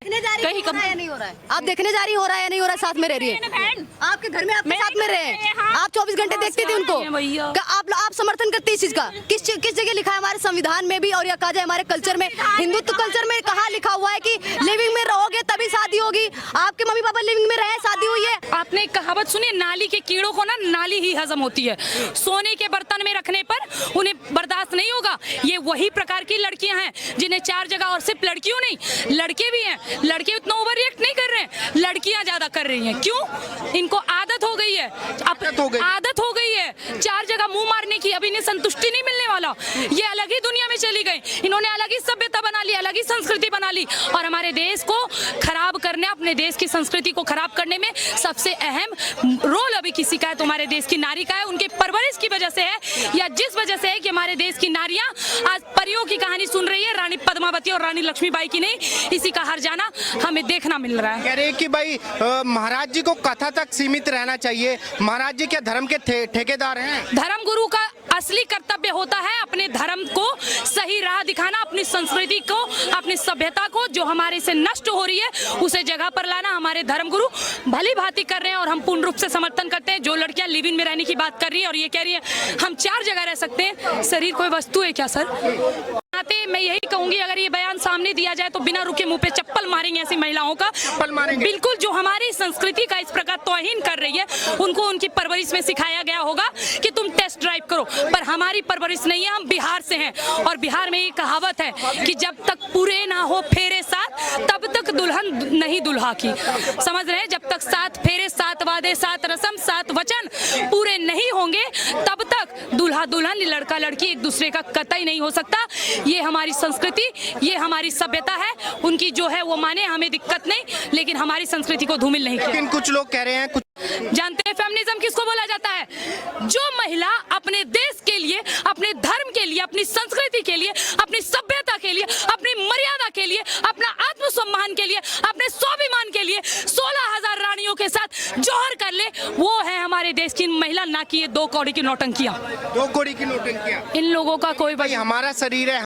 कहीं कब नहीं हो रहा है, आप देखने जा रही हो रहा है या नहीं हो रहा है, साथ में रह रही है आपके घर में, आपके साथ में रहे हैं, आप 24 घंटे देखते थे उनको, आप समर्थन करते इस चीज का? किस जगह लिखा है हमारे संविधान में भी और या कहा जाए हमारे कल्चर में, हिंदुत्व कल्चर में कहाँ लिखा हुआ है कि लिविंग में रहोगे तभी शादी होगी? आपके मम्मी पापा लिविंग में रहे, शादी हुई है? आपने एक कहावत सुनी, नाली के कीड़ों को ना नाली ही हजम होती है, सोने के बर्तन में रखने पर उन्हें बर्दाश्त नहीं होगा। ये वही प्रकार की लड़कियां हैं जिन्हें 4 जगह, और सिर्फ लड़कियों नहीं लड़के भी हैं, लड़के उतना ओवर रिएक्ट नहीं कर रहे हैं, लड़कियां ज्यादा कर रही हैं। क्यों? इनको आदत हो गई है, आदत हो गई है 4 जगह मुंह मारने की। अब इन्हें संतुष्टि नहीं मिलने वाला, ये अलग ही दुनिया में चली गई, इन्होंने अलग ही सभ्यता बना ली, अलग ही संस्कृति बना ली, और हमारे देश को खराब करने, अपने देश की संस्कृति को खराब करने में सबसे अहम रोल अभी किसी का है तो हमारे देश की नारी का है। उनके परवरिश की वजह से है, या जिस वजह से है कि हमारे देश की नारियां आज परियों की कहानी सुन रही है, रानी पद्मावती और रानी लक्ष्मीबाई की नहीं, इसी का हर जाना हमें देखना मिल रहा है। कह रहे हैं कि भाई महाराज जी को कथा तक सीमित रहना चाहिए, महाराज जी क्या धर्म के ठेकेदार हैं? धर्म गुरु का असली कर्तव्य होता है अपने धर्म को सही राह दिखाना, अपनी संस्कृति को, अपनी सभ्यता को जो हमारे से नष्ट हो रही है उसे जगह पर लाना। हमारे धर्म गुरु भली भांति कर रहे हैं और हम पूर्ण रूप से समर्थन करते हैं। जो लड़कियां लिव इन में रहने की बात कर रही है और ये कह रही है हम 4 जगह रह सकते हैं, शरीर कोई वस्तु है क्या सर? मैं यही कहूंगी, अगर ये बयान सामने दिया जाए तो बिना रुके मुंह पे चप्पल मारेंगे ऐसी महिलाओं का, चप्पल मारेंगे। बिल्कुल, जो हमारी संस्कृति का इस प्रकार तौहीन कर रही है, उनको उनकी परवरिश में सिखाया गया होगा कि तुम टेस्ट ड्राइव करो, पर हमारी परवरिश नहीं है। हम बिहार से हैं और बिहार में ये कहावत है कि जब तक पूरे ना हो फेरे साथ तब तक दुल्हन नहीं दुल्हा की। समझ रहे हैं? जब तक 7 फेरे, 7 वादे, 7 रस्म, 7 वचन पूरे नहीं होंगे तब तक दूल्हा दुल्हन, लड़का लड़की एक दूसरे का कतई नहीं हो सकता। ये हमारी संस्कृति, ये हमारी सभ्यता है, उनकी जो है वो माने, हमें दिक्कत नहीं, लेकिन हमारी संस्कृति को धूमिल नहीं किया। लेकिन कुछ लोग कह रहे हैं, कुछ जानते हैं फेमिनिज्म किसको बोला जाता है? जो महिला अपने देश के लिए, अपने धर्म के लिए, अपनी संस्कृति के लिए, अपनी सभ्यता के लिए, अपनी मर्यादा के लिए, अपना आत्मसम्मान के लिए, अपने स्वाभिमान के लिए 16,000 रानियों के साथ जौहर कर ले, वो है हमारे देश की महिला, ना कि ये 2 कौड़ी की नौटंकियां। 2 कौड़ी की नौटंकियां। इन लोगों का कोई भाई हमारा शरीर है,